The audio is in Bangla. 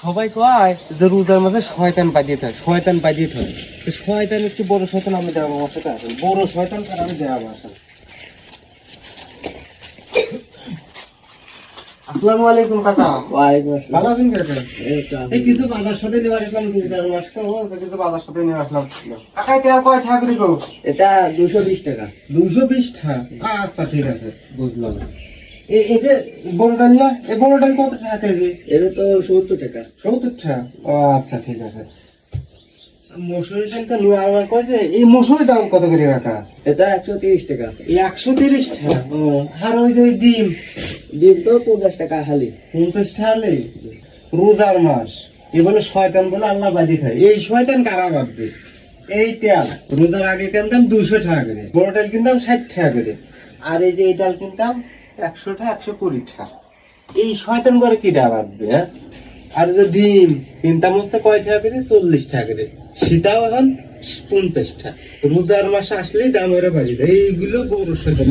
সবাই কয় যে রোজার মাঝে শয়তান বাজিয়ে থাকে, শয়তান বাজিয়ে থাকে। শয়তান একটু বড় শয়তান আমি দেখাবো, আমার সাথে আসেন। বড় শয়তান কার আমি দেখাবো, আসেন। আসসালামু আলাইকুম কাকা। ওয়ালাইকুম আসসালাম। ভালো আছেন কাকা? এই তো এই কিছু বাজার সাথে নিয়ে আসলাম, রোজার মাস তো কিছু বাজার সাথে নিয়ে আসলাম। কাকা এটা কয় টাকা করে গো? এটা 220 টাকা। 220 টাকা। আচ্ছা ঠিক আছে, বুঝলাম। এটা বড় ডাল না? এই বড় ডাল কত টাকা কেজি? এটা তো 70 টাকা। 70 টাকা। ও আচ্ছা ঠিক আছে। মসুরি ডাল তো নিয়ে আমার কাছে, এই মসুরি ডাল কত করে কাকা? এটা 130 টাকা। 130 টাকা। ও, আর ওই যে ওই ডিম ডিম তো 50 টাকা খালি। 50 টাকা নেই? রোজার মাস, এ বলে শয়তান বলে আল্লাহ বাদি খায়। এই শয়তান কারা বাঁধবে? এই তেল রোজার আগে কিনতাম 200 টাকা করে, বড় ডাল কিনতাম 60 টাকা করে, আর এই যে এই ডাল কিনতাম 100 টাকা, 120 টাকা। এই শয়তান করে কি ডাল বাঁধবে? হ্যাঁ, আর যে ডিম কিনতাম হচ্ছে কয় টাকা করে? 40 টাকা করে। সীতাও এখন 50 টাকা। রোজার মাসে আসলেই দাম ওরা বাড়ি দেয়। এইগুলো গরুর শয়তান।